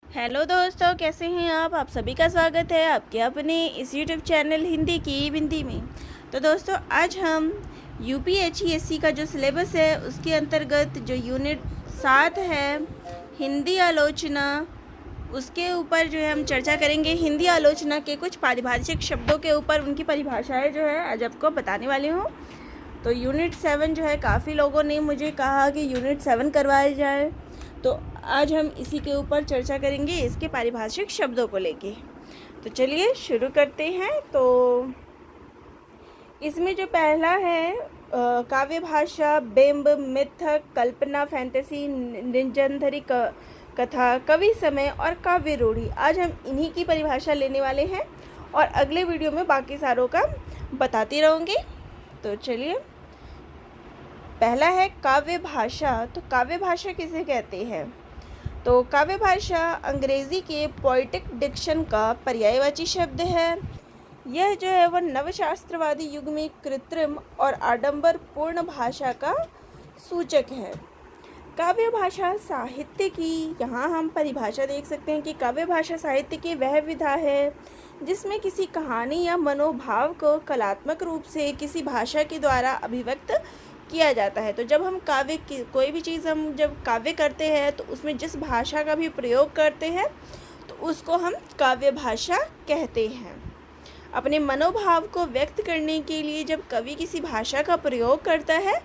Hello दोस्तों, कैसे हैं आप सभी का स्वागत है आपके अपने इस यूट्यूब चैनल हिंदी की बिंदी में। तो दोस्तों, आज हम यूपीएचईएससी का जो सिलेबस है उसके अंतर्गत जो यूनिट 7 है हिंदी आलोचना, उसके ऊपर जो है हम चर्चा करेंगे। हिंदी आलोचना के कुछ पारिभाषिक शब्दों के ऊपर उनकी परिभाषाएं जो है आज आपको बताने वाली हूँ। तो यूनिट 7 जो है, काफ़ी लोगों ने मुझे कहा कि यूनिट 7 करवाया जाए, तो आज हम इसी के ऊपर चर्चा करेंगे, इसके पारिभाषिक शब्दों को लेके। तो चलिए शुरू करते हैं। तो इसमें जो पहला है काव्य भाषा, बिंब, मिथक, कल्पना, फैंटेसी, निजंधरी कथा, कवि समय और काव्य रूढ़ी। आज हम इन्हीं की परिभाषा लेने वाले हैं और अगले वीडियो में बाकी सारों का बताती रहूँगी। तो चलिए, पहला है काव्य भाषा। तो काव्य भाषा किसे कहते हैं? तो काव्य भाषा अंग्रेजी के पोएटिक डिक्शन का पर्यायवाची शब्द है। यह जो है वह नवशास्त्रवादी युग में कृत्रिम और आडंबर पूर्ण भाषा का सूचक है। काव्य भाषा साहित्य की, यहाँ हम परिभाषा देख सकते हैं कि काव्य भाषा साहित्य की वह विधा है जिसमें किसी कहानी या मनोभाव को कलात्मक रूप से किसी भाषा के द्वारा अभिव्यक्त किया जाता है। तो जब हम कोई भी चीज़ हम जब काव्य करते हैं तो उसमें जिस भाषा का भी प्रयोग करते हैं तो उसको हम काव्य भाषा कहते हैं। अपने मनोभाव को व्यक्त करने के लिए जब कवि किसी भाषा का प्रयोग करता है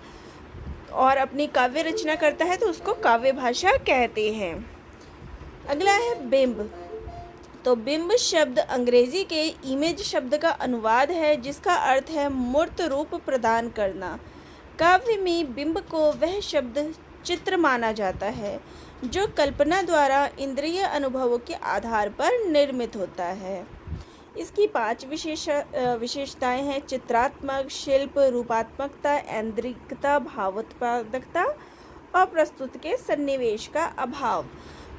और अपनी काव्य रचना करता है तो उसको काव्य भाषा कहते हैं। अगला है बिंब। तो बिंब शब्द अंग्रेजी के इमेज शब्द का अनुवाद है जिसका अर्थ है मूर्त रूप प्रदान करना। काव्य में बिंब को वह शब्द चित्र माना जाता है जो कल्पना द्वारा इंद्रिय अनुभवों के आधार पर निर्मित होता है। इसकी 5 विशेषताएं हैं: चित्रात्मक, शिल्प, रूपात्मकता, ऐन्द्रिकता, भावोत्पादकता और प्रस्तुत के सन्निवेश का अभाव।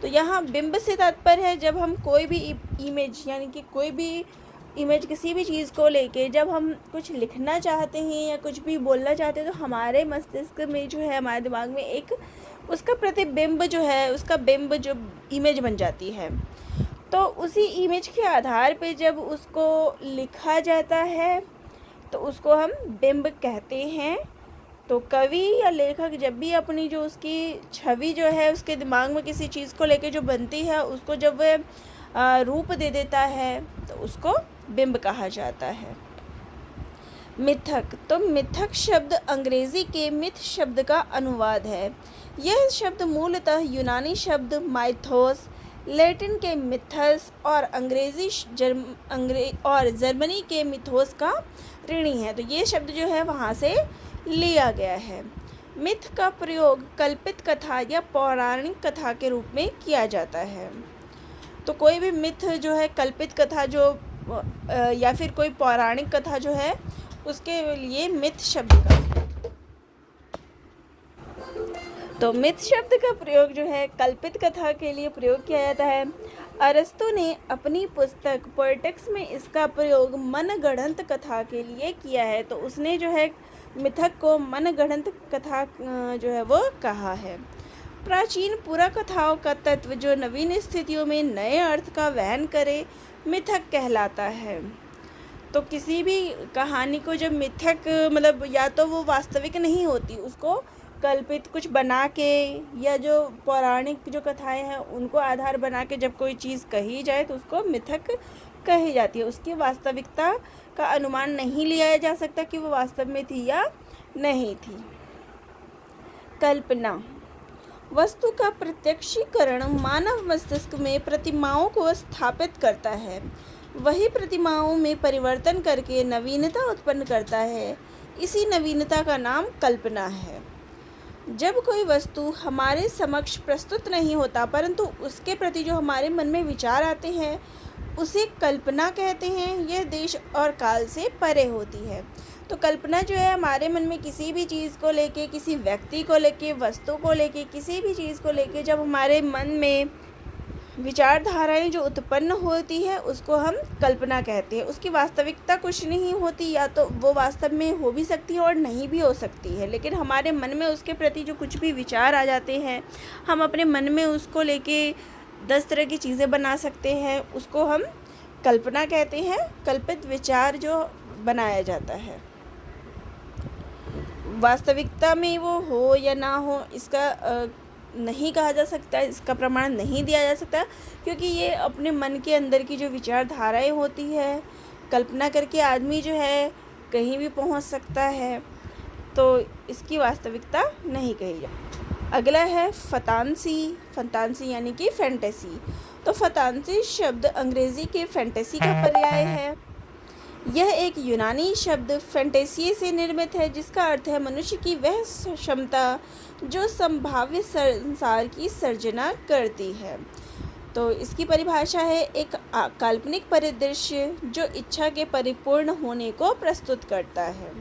तो यहाँ बिंब से तात्पर्य है जब हम कोई भी इमेज, यानी कि कोई भी इमेज, किसी भी चीज़ को लेके जब हम कुछ लिखना चाहते हैं या कुछ भी बोलना चाहते हैं तो हमारे मस्तिष्क में जो है, हमारे दिमाग में एक उसका प्रतिबिंब जो है, उसका बिंब जो इमेज बन जाती है। तो उसी इमेज के आधार पे जब उसको लिखा जाता है तो उसको हम बिंब कहते हैं। तो कवि या लेखक जब भी अपनी जो उसकी छवि जो है उसके दिमाग में किसी चीज़ को लेके जो बनती है उसको जब वह रूप दे देता है तो उसको बिंब कहा जाता है। मिथक। तो मिथक शब्द अंग्रेजी के मिथ शब्द का अनुवाद है। यह शब्द मूलतः यूनानी शब्द माइथोस, लैटिन के मिथस और जर्मनी के मिथोस का ऋणी है। तो ये शब्द जो है वहाँ से लिया गया है। मिथ का प्रयोग कल्पित कथा या पौराणिक कथा के रूप में किया जाता है। तो कोई भी मिथ जो है, कल्पित कथा जो या फिर कोई पौराणिक कथा जो है, उसके लिए मिथ शब्द का, तो मिथ शब्द का प्रयोग जो है कल्पित कथा के लिए प्रयोग किया जाता है। अरस्तु ने अपनी पुस्तक पोएटिक्स में इसका प्रयोग मनगढ़ंत कथा के लिए किया है। तो उसने जो है मिथक को मनगढ़ंत कथा जो है वो कहा है। प्राचीन पुराकथाओं का तत्व जो नवीन स्थितियों में नए अर्थ का वहन करे मिथक कहलाता है। तो किसी भी कहानी को जब मिथक, मतलब या तो वो वास्तविक नहीं होती, उसको कल्पित कुछ बना के या जो पौराणिक जो कथाएं हैं उनको आधार बना के जब कोई चीज़ कही जाए तो उसको मिथक कही जाती है। उसकी वास्तविकता का अनुमान नहीं लिया जा सकता कि वो वास्तव में थी या नहीं थी। कल्पना। वस्तु का प्रत्यक्षीकरण मानव मस्तिष्क में प्रतिमाओं को स्थापित करता है, वही प्रतिमाओं में परिवर्तन करके नवीनता उत्पन्न करता है। इसी नवीनता का नाम कल्पना है। जब कोई वस्तु हमारे समक्ष प्रस्तुत नहीं होता परंतु उसके प्रति जो हमारे मन में विचार आते हैं उसे कल्पना कहते हैं। यह देश और काल से परे होती है। तो कल्पना जो है हमारे मन में किसी भी चीज़ को लेके, किसी व्यक्ति को लेके, वस्तु को लेके, किसी भी चीज़ को लेके जब हमारे मन में विचारधाराएं जो उत्पन्न होती है उसको हम कल्पना कहते हैं। उसकी वास्तविकता कुछ नहीं होती, या तो वो वास्तव में हो भी सकती है और नहीं भी हो सकती है, लेकिन हमारे मन में उसके प्रति जो कुछ भी विचार आ जाते हैं, हम अपने मन में उसको लेके 10 तरह की चीज़ें बना सकते हैं, उसको हम कल्पना कहते हैं। कल्पित विचार जो बनाया जाता है, वास्तविकता में वो हो या ना हो इसका नहीं कहा जा सकता, इसका प्रमाण नहीं दिया जा सकता, क्योंकि ये अपने मन के अंदर की जो विचारधाराएं होती है, कल्पना करके आदमी जो है कहीं भी पहुंच सकता है, तो इसकी वास्तविकता नहीं कही जा। अगला है फंतासी। फंतासी यानी कि फैंटेसी। तो फंतासी शब्द अंग्रेज़ी के फैंटेसी का पर्याय है। यह एक यूनानी शब्द फैंटेसी से निर्मित है, जिसका अर्थ है मनुष्य की वह क्षमता जो संभाव्य संसार की सर्जना करती है। तो इसकी परिभाषा है एक काल्पनिक परिदृश्य जो इच्छा के परिपूर्ण होने को प्रस्तुत करता है।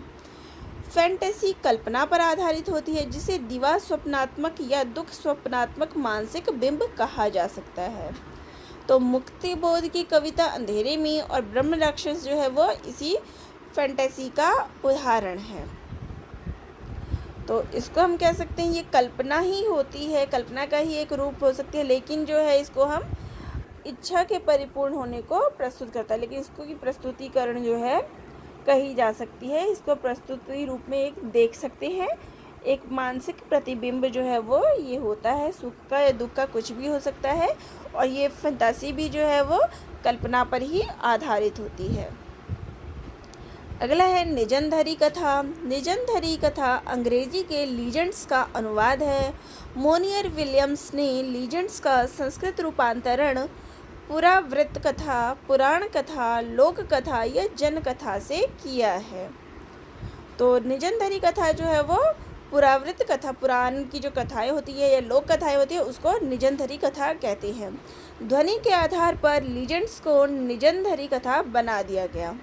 फैंटेसी कल्पना पर आधारित होती है, जिसे दिवा स्वप्नात्मक या दुख स्वप्नात्मक मानसिक बिंब कहा जा सकता है। तो मुक्ति बोध की कविता अंधेरे में और ब्रह्म राक्षस जो है वो इसी फैंटेसी का उदाहरण है। तो इसको हम कह सकते हैं ये कल्पना ही होती है, कल्पना का ही एक रूप हो सकती है, लेकिन जो है इसको हम इच्छा के परिपूर्ण होने को प्रस्तुत करता है, लेकिन इसको की प्रस्तुतिकरण जो है कही जा सकती है। इसको प्रस्तुति रूप में एक देख सकते हैं, एक मानसिक प्रतिबिंब जो है वो ये होता है, सुख का या दुख का कुछ भी हो सकता है, और ये फंतासी भी जो है वो कल्पना पर ही आधारित होती है। अगला है निजनधरी कथा। निजनधरी कथा अंग्रेजी के लीजेंड्स का अनुवाद है। मोनियर विलियम्स ने लीजेंड्स का संस्कृत रूपांतरण पुरावृत्त कथा, पुराण कथा, लोक कथा या जन कथा से किया है। तो निजनधरी कथा जो है वो पुरावृत्त कथा, पुराण की जो कथाएं होती है या लोक कथाएं होती है, उसको निजनधरी कथा कहते हैं। ध्वनि के आधार पर लीजेंड्स को निजनधरी कथा बना दिया गया।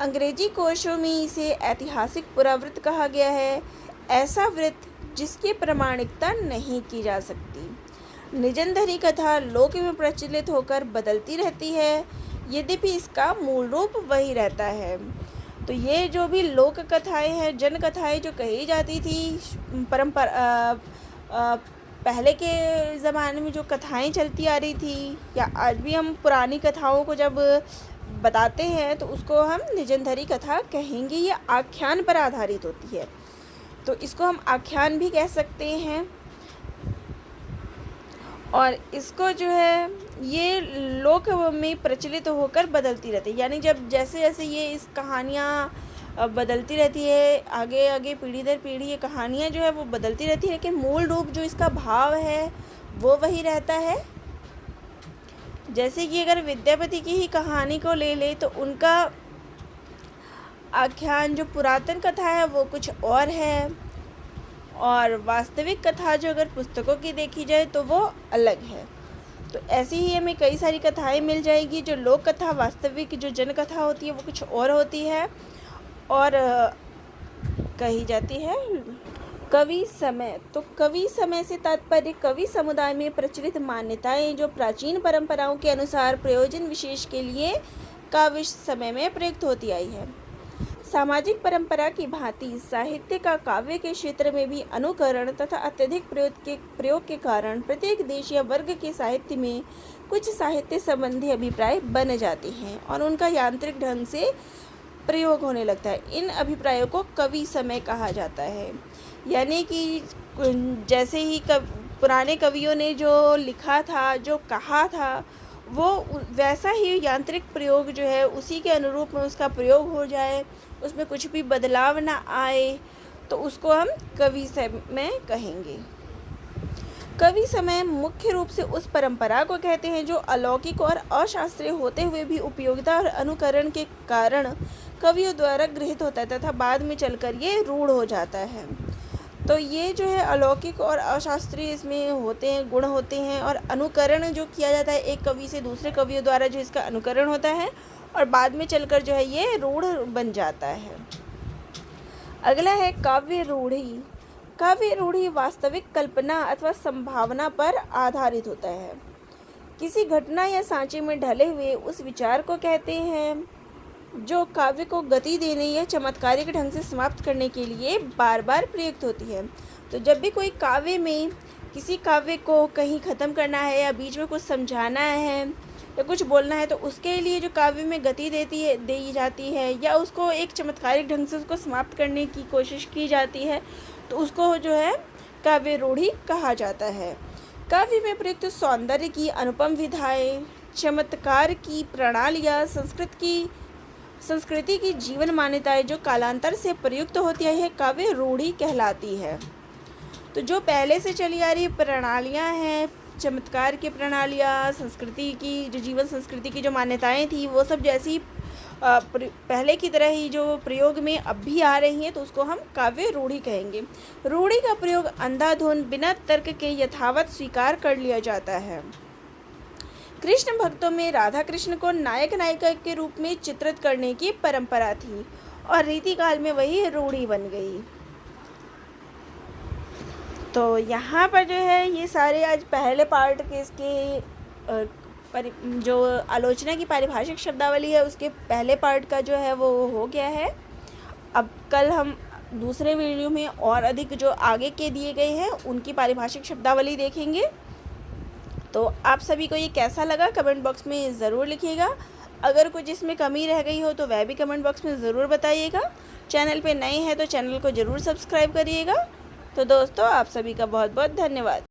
अंग्रेजी कोशों में इसे ऐतिहासिक पुरावृत्त कहा गया है, ऐसा वृत्त जिसकी प्रमाणिकता नहीं की जा सकती। निजनधरी कथा लोक में प्रचलित होकर बदलती रहती है, यद्यपि इसका मूल रूप वही रहता है। तो ये जो भी लोक कथाएँ हैं, जन कथाएँ जो कही जाती थी परंपरा पहले के ज़माने में जो कथाएँ चलती आ रही थी, या आज भी हम पुरानी कथाओं को जब बताते हैं तो उसको हम निजनधरी कथा कहेंगे। ये आख्यान पर आधारित होती है, तो इसको हम आख्यान भी कह सकते हैं। और इसको जो है ये लोक में प्रचलित होकर बदलती रहती है, यानी जब जैसे जैसे ये इस कहानियाँ बदलती रहती है, आगे आगे पीढ़ी दर पीढ़ी ये कहानियाँ जो है वो बदलती रहती है, लेकिन मूल रूप जो इसका भाव है वो वही रहता है। जैसे कि अगर विद्यापति की ही कहानी को ले ले तो उनका आख्यान जो पुरातन कथा है वो कुछ और है, और वास्तविक कथा जो अगर पुस्तकों की देखी जाए तो वो अलग है। तो ऐसी ही हमें कई सारी कथाएं मिल जाएगी। जो लोक कथा, वास्तविक जो जन कथा होती है वो कुछ और होती है और कही जाती है। कवि समय। तो कवि समय से तात्पर्य कवि समुदाय में प्रचलित मान्यताएं जो प्राचीन परंपराओं के अनुसार प्रयोजन विशेष के लिए काव्य समय में प्रयुक्त होती आई है। सामाजिक परंपरा की भांति साहित्य का काव्य के क्षेत्र में भी अनुकरण तथा अत्यधिक प्रयोग के कारण प्रत्येक देश या वर्ग के साहित्य में कुछ साहित्य संबंधी अभिप्राय बन जाते हैं और उनका यांत्रिक ढंग से प्रयोग होने लगता है। इन अभिप्रायों को कवि समय कहा जाता है। यानी कि जैसे ही पुराने कवियों ने जो लिखा था, जो कहा था, वो वैसा ही यांत्रिक प्रयोग जो है उसी के अनुरूप में उसका प्रयोग हो जाए, उसमें कुछ भी बदलाव ना आए, तो उसको हम कवि समय कहेंगे। कवि समय मुख्य रूप से उस परंपरा को कहते हैं जो अलौकिक और अशास्त्रीय होते हुए भी उपयोगिता और अनुकरण के कारण कवियों द्वारा गृहीत होता है तथा बाद में चलकर ये रूढ़ हो जाता है। तो ये जो है अलौकिक और अशास्त्रीय इसमें होते हैं, गुण होते हैं, और अनुकरण जो किया जाता है एक कवि से दूसरे कवियों द्वारा जो इसका अनुकरण होता है और बाद में चलकर जो है ये रूढ़ बन जाता है। अगला है काव्य रूढ़ि। काव्य रूढ़ि वास्तविक कल्पना अथवा संभावना पर आधारित होता है। किसी घटना या सांचे में ढले हुए उस विचार को कहते हैं जो काव्य को गति देने या चमत्कारिक ढंग से समाप्त करने के लिए बार बार प्रयुक्त होती है। तो जब भी कोई काव्य में किसी काव्य को कहीं ख़त्म करना है या बीच में कुछ समझाना है या कुछ बोलना है, तो उसके लिए जो काव्य में गति दी जाती है या उसको एक चमत्कारिक ढंग से उसको समाप्त करने की कोशिश की जाती है, तो उसको जो है काव्य रूढ़ि कहा जाता है। काव्य में प्रयुक्त सौंदर्य की अनुपम विधाएं, चमत्कार की प्रणालियाँ, संस्कृति की जीवन मान्यताएं जो कालांतर से प्रयुक्त होती है, यह काव्य रूढ़ि कहलाती है। तो जो पहले से चली आ रही प्रणालियाँ हैं, चमत्कार की प्रणालियाँ, संस्कृति की जो जीवन संस्कृति की जो मान्यताएं थी, वो सब जैसी पहले की तरह ही जो प्रयोग में अब भी आ रही हैं, तो उसको हम काव्य रूढ़ि कहेंगे। रूढ़ि का प्रयोग अंधाधुन बिना तर्क के यथावत स्वीकार कर लिया जाता है। कृष्ण भक्तों में राधा कृष्ण को नायक नायिका के रूप में चित्रित करने की परंपरा थी और रीतिकाल में वही रूढ़ि बन गई। तो यहाँ पर जो है ये सारे आज पहले पार्ट के इसके जो आलोचना की पारिभाषिक शब्दावली है उसके पहले पार्ट का जो है वो हो गया है। अब कल हम दूसरे वीडियो में और अधिक जो आगे के दिए गए हैं उनकी पारिभाषिक शब्दावली देखेंगे। तो आप सभी को ये कैसा लगा कमेंट बॉक्स में ज़रूर लिखिएगा। अगर कुछ इसमें कमी रह गई हो तो वह भी कमेंट बॉक्स में ज़रूर बताइएगा। चैनल पे नए हैं तो चैनल को ज़रूर सब्सक्राइब करिएगा। तो दोस्तों आप सभी का बहुत बहुत धन्यवाद।